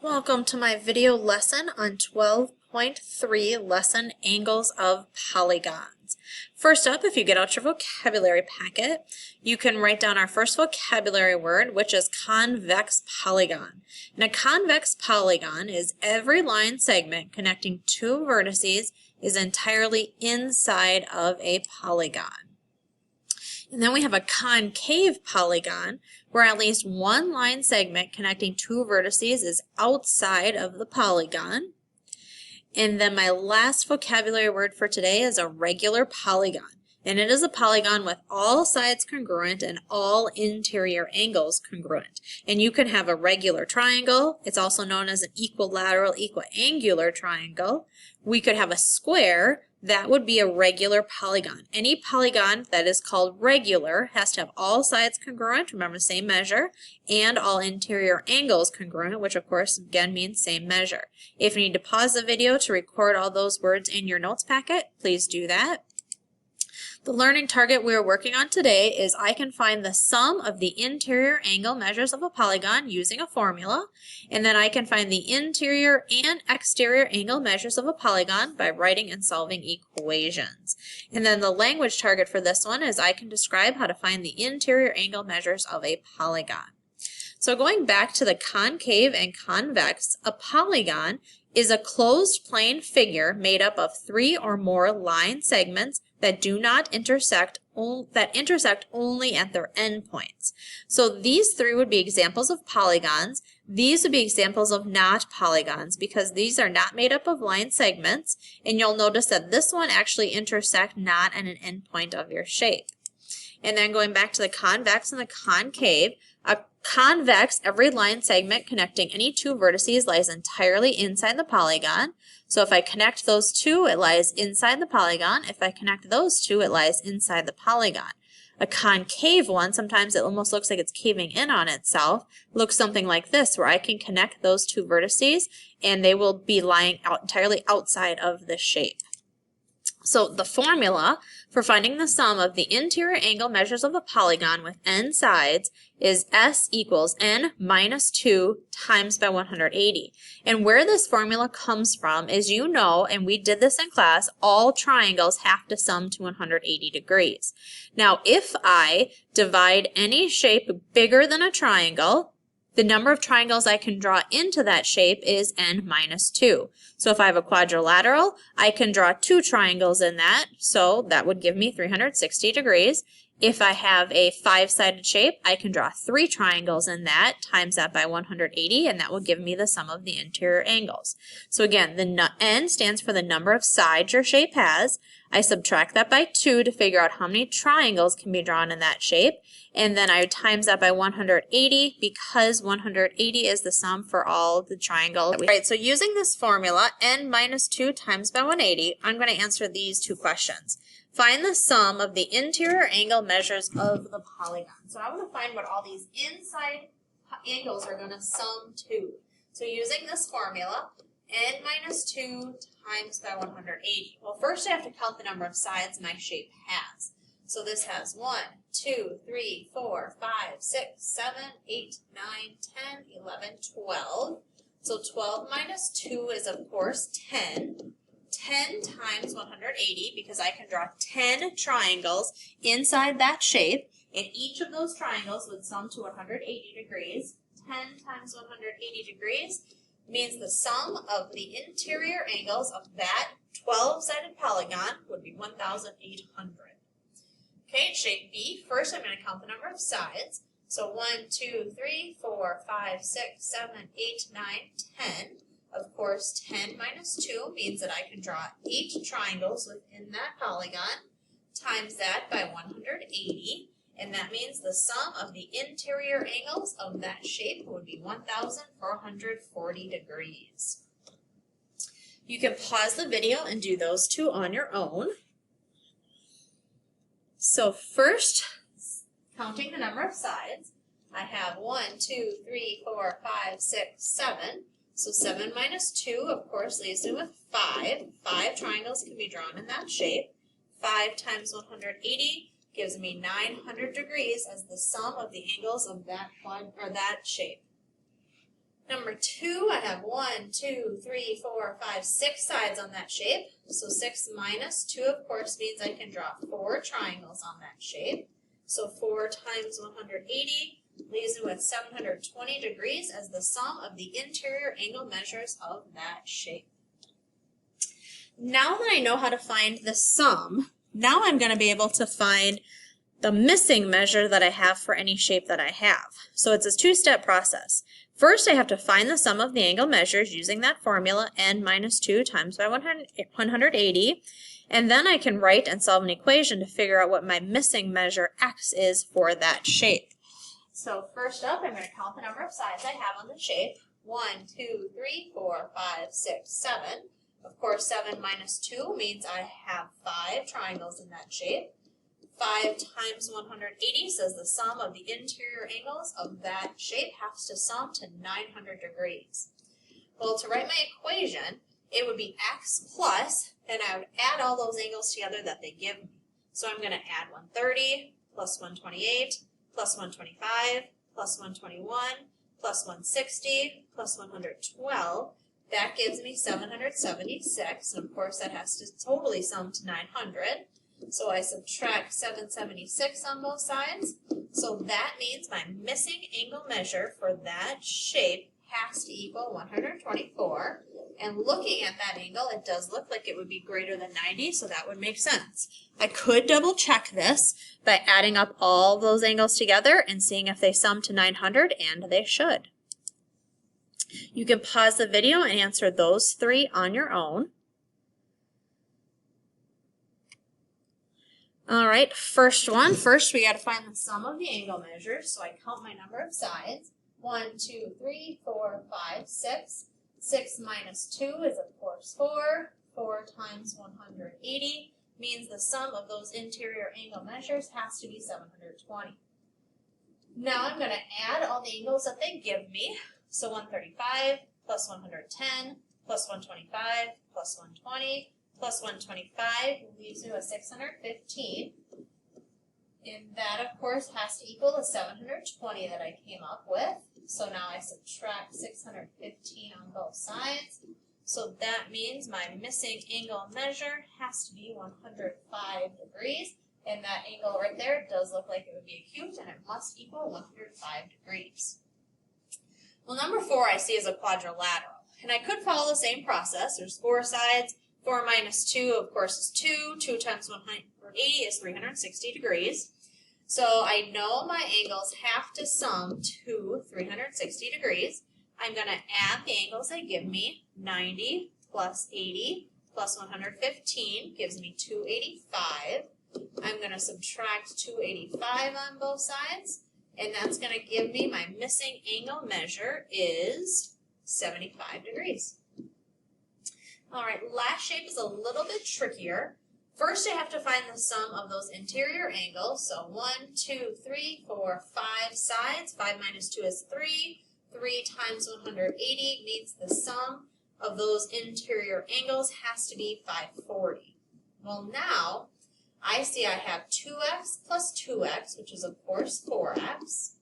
Welcome to my video lesson on 12.3 lesson angles of polygons. First up, if you get out your vocabulary packet, you can write down our first vocabulary word, which is convex polygon. And a convex polygon is every line segment connecting two vertices is entirely inside of a polygon. And then we have a concave polygon, where at least one line segment connecting two vertices is outside of the polygon. And then my last vocabulary word for today is a regular polygon. And it is a polygon with all sides congruent and all interior angles congruent. And you can have a regular triangle. It's also known as an equilateral, equiangular triangle. We could have a square. That would be a regular polygon. Any polygon that is called regular has to have all sides congruent, remember same measure, and all interior angles congruent, which of course again means same measure. If you need to pause the video to record all those words in your notes packet, please do that. The learning target we are working on today is I can find the sum of the interior angle measures of a polygon using a formula, and then I can find the interior and exterior angle measures of a polygon by writing and solving equations. And then the language target for this one is I can describe how to find the interior angle measures of a polygon. So going back to the concave and convex, a polygon is a closed plane figure made up of three or more line segments that do not intersect, that intersect only at their endpoints. So these three would be examples of polygons. These would be examples of not polygons because these are not made up of line segments, and you'll notice that this one actually intersect not at an endpoint of your shape. And then going back to the convex and the concave, a convex, every line segment connecting any two vertices lies entirely inside the polygon. So if I connect those two, it lies inside the polygon. If I connect those two, it lies inside the polygon. A concave one, sometimes it almost looks like it's caving in on itself, looks something like this, where I can connect those two vertices and they will be lying out entirely outside of the shape. So the formula for finding the sum of the interior angle measures of a polygon with n sides is S equals n minus 2 times by 180. And where this formula comes from is, you know, and we did this in class, all triangles have to sum to 180 degrees. Now, if I divide any shape bigger than a triangle, the number of triangles I can draw into that shape is n minus 2. So if I have a quadrilateral, I can draw two triangles in that, so that would give me 360 degrees. If I have a five-sided shape, I can draw three triangles in that, times that by 180, and that will give me the sum of the interior angles. So again, the n stands for the number of sides your shape has. I subtract that by 2 to figure out how many triangles can be drawn in that shape, and then I times that by 180 because 180 is the sum for all the triangles. All right, so using this formula, n minus 2 times by 180, I'm going to answer these two questions. Find the sum of the interior angle measures of the polygon. So I want to find what all these inside angles are going to sum to. So using this formula, n minus 2 times by 180. Well, first I have to count the number of sides my shape has. So this has 1, 2, 3, 4, 5, 6, 7, 8, 9, 10, 11, 12. So 12 minus 2 is, of course, 10. 10 times 180, because I can draw 10 triangles inside that shape, and each of those triangles would sum to 180 degrees. 10 times 180 degrees means the sum of the interior angles of that 12-sided polygon would be 1,800. Okay, shape B, first I'm going to count the number of sides. So 1, 2, 3, 4, 5, 6, 7, 8, 9, 10. Of course, 10 minus 2 means that I can draw 8 triangles within that polygon, times that by 180, and that means the sum of the interior angles of that shape would be 1,440 degrees. You can pause the video and do those two on your own. So first, counting the number of sides, I have 1, 2, 3, 4, 5, 6, 7. So 7 minus 2, of course, leaves me with 5. 5 triangles can be drawn in that shape. 5 times 180 gives me 900 degrees as the sum of the angles of that shape. Number 2, I have 1, 2, 3, 4, 5, 6 sides on that shape. So 6 minus 2, of course, means I can draw 4 triangles on that shape. So 4 times 180 leaves me with 720 degrees as the sum of the interior angle measures of that shape. Now that I know how to find the sum, now I'm going to be able to find the missing measure that I have for any shape that I have. So it's a two-step process. First, I have to find the sum of the angle measures using that formula, n minus 2 times by 180, and then I can write and solve an equation to figure out what my missing measure x is for that shape. So first up, I'm going to count the number of sides I have on the shape. 1, 2, 3, 4, 5, 6, 7. Of course, 7 minus 2 means I have 5 triangles in that shape. 5 times 180 says the sum of the interior angles of that shape has to sum to 900 degrees. Well, to write my equation, it would be x plus, and I would add all those angles together that they give me. So I'm going to add 130 plus 128 plus 125 plus 121 plus 160 plus 112. That gives me 776, and of course that has to totally sum to 900. So I subtract 776 on both sides. So that means my missing angle measure for that shape has to equal 124. And looking at that angle, it does look like it would be greater than 90, so that would make sense. I could double check this by adding up all those angles together and seeing if they sum to 900, and they should. You can pause the video and answer those 3 on your own. All right, first we got to find the sum of the angle measures. So I count my number of sides. 1, 2, 3, 4, 5, 6. 6 minus 2 is, of course, 4. 4 times 180 means the sum of those interior angle measures has to be 720. Now I'm going to add all the angles that they give me. So 135 plus 110 plus 125 plus 120 plus 125 leaves me with 615. And that, of course, has to equal the 720 that I came up with. So now I subtract 615 on both sides. So that means my missing angle measure has to be 105 degrees. And that angle right there does look like it would be acute, and it must equal 105 degrees. Well, number 4 I see is a quadrilateral. And I could follow the same process. There's 4 sides. 4 minus 2, of course, is 2. 2 times 180 is 360 degrees. So I know my angles have to sum to 360 degrees. I'm going to add the angles they give me. 90 plus 80 plus 115 gives me 285. I'm going to subtract 285 on both sides, and that's going to give me my missing angle measure is 75 degrees. All right, last shape is a little bit trickier. First, I have to find the sum of those interior angles. So 1, 2, 3, 4, 5 sides. 5 minus 2 is 3. 3 times 180 means the sum of those interior angles has to be 540. Well, now I see I have 2x plus 2x, which is, of course, 4x.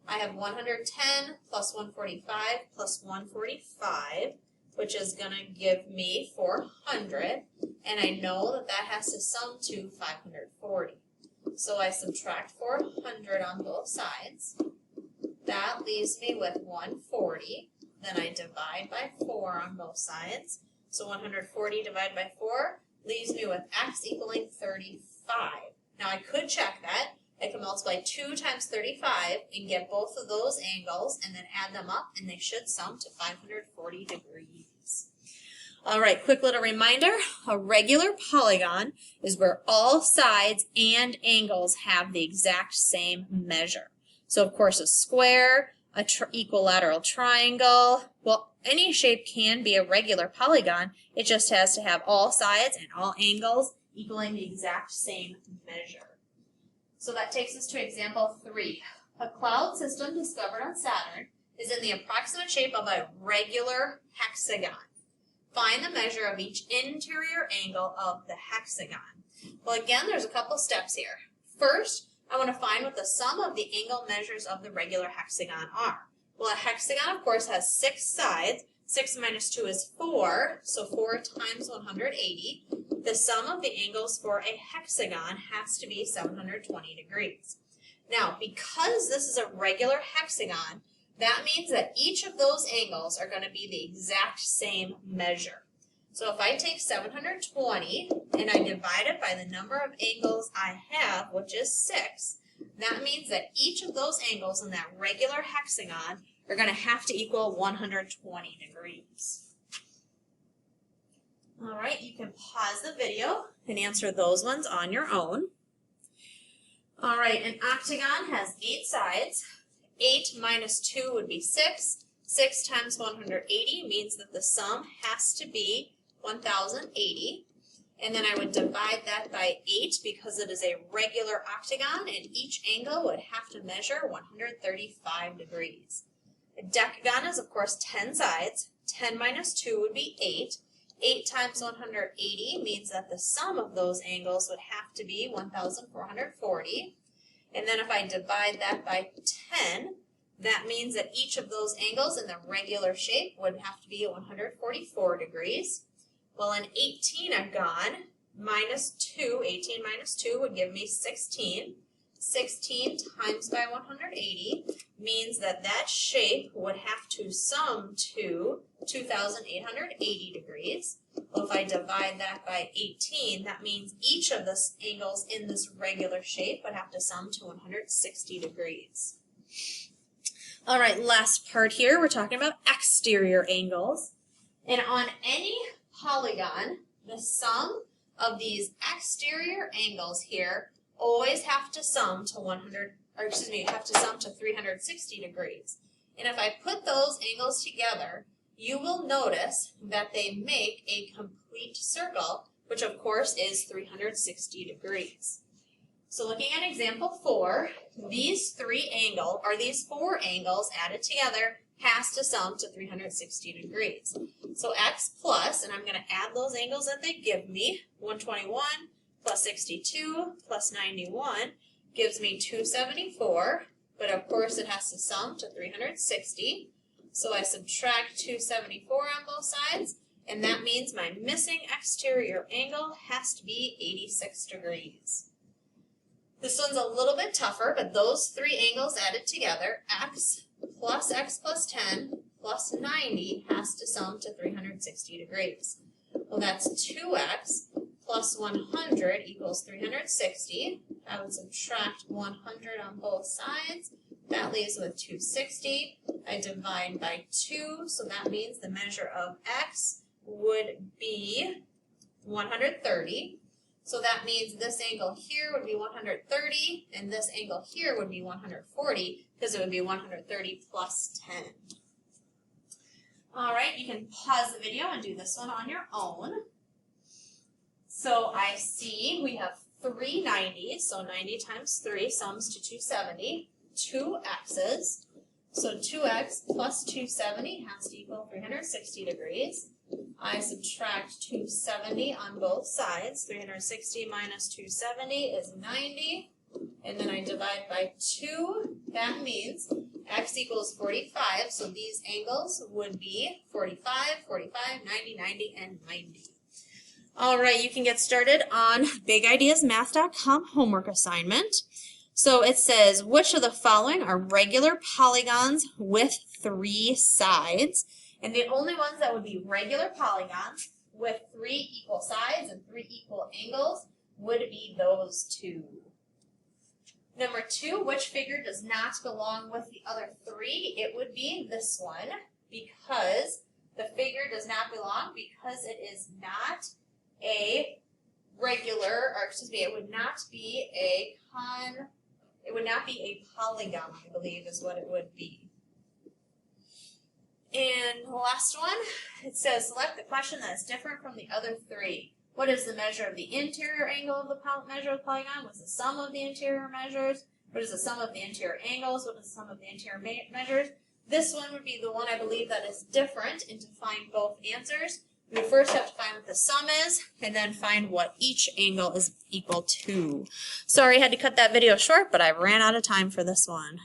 I have 110 plus 145 plus 145. Which is going to give me 400, and I know that that has to sum to 540. So I subtract 400 on both sides. That leaves me with 140. Then I divide by 4 on both sides. So 140 divided by 4 leaves me with x equaling 35. Now I could check that. I can multiply 2 times 35 and get both of those angles and then add them up, and they should sum to 540 degrees. All right, quick little reminder, a regular polygon is where all sides and angles have the exact same measure. So of course a square, a equilateral triangle, well, any shape can be a regular polygon. It just has to have all sides and all angles equaling the exact same measure. So that takes us to example 3. A cloud system discovered on Saturn is in the approximate shape of a regular hexagon. Find the measure of each interior angle of the hexagon. Well, again, there's a couple steps here. First, I want to find what the sum of the angle measures of the regular hexagon are. Well, a hexagon, of course, has 6 sides. 6 minus 2 is 4, so 4 times 180. The sum of the angles for a hexagon has to be 720 degrees. Now, because this is a regular hexagon, that means that each of those angles are going to be the exact same measure. So if I take 720 and I divide it by the number of angles I have, which is 6, that means that each of those angles in that regular hexagon are going to have to equal 120 degrees. All right, you can pause the video and answer those ones on your own. All right, an octagon has 8 sides. 8 minus 2 would be 6. 6 times 180 means that the sum has to be 1080. And then I would divide that by 8 because it is a regular octagon, and each angle would have to measure 135 degrees. A decagon is, of course, 10 sides. 10 minus 2 would be 8. 8 times 180 means that the sum of those angles would have to be 1,440. And then if I divide that by 10, that means that each of those angles in the regular shape would have to be 144 degrees. Well, an 18agon minus 2, 18 minus 2 would give me 16. 16 times by 180 means that that shape would have to sum to 2,880 degrees. Well, if I divide that by 18, that means each of the angles in this regular shape would have to sum to 160 degrees. All right, last part here, we're talking about exterior angles. And on any polygon, the sum of these exterior angles here always have to sum to 360 degrees. And if I put those angles together, you will notice that they make a complete circle, which of course is 360 degrees. So looking at example 4, these 4 angles added together has to sum to 360 degrees. So x plus, and I'm going to add those angles that they give me, 121 plus 62 plus 91 gives me 274, but of course it has to sum to 360. So I subtract 274 on both sides, and that means my missing exterior angle has to be 86 degrees. This one's a little bit tougher, but those 3 angles added together, x plus 10 plus 90 has to sum to 360 degrees. Well, that's 2x plus 100 equals 360. I would subtract 100 on both sides. That leaves with 260. I divide by 2, so that means the measure of x would be 130. So that means this angle here would be 130, and this angle here would be 140, because it would be 130 plus 10. All right, you can pause the video and do this one on your own. So I see we have 3 90s, so 90 times 3 sums to 270, 2 x's. So 2x plus 270 has to equal 360 degrees. I subtract 270 on both sides. 360 minus 270 is 90. And then I divide by 2. That means x equals 45. So these angles would be 45, 45, 90, 90, and 90. All right, you can get started on BigIdeasMath.com homework assignment. So it says, which of the following are regular polygons with 3 sides? And the only ones that would be regular polygons with 3 equal sides and 3 equal angles would be those 2. Number 2, which figure does not belong with the other 3? It would be this one, because the figure does not belong because it is not a regular, or excuse me, it would not be a polygon, I believe is what it would be. And the last one, it says, select the question that is different from the other 3. What is the measure of the interior angle of the measure of the polygon? What's the sum of the interior measures? What is the sum of the interior angles? What is the sum of the interior measures? This one would be the one I believe that is different, and to find both answers, we first have to find what the sum is, and then find what each angle is equal to. Sorry I had to cut that video short, but I ran out of time for this one.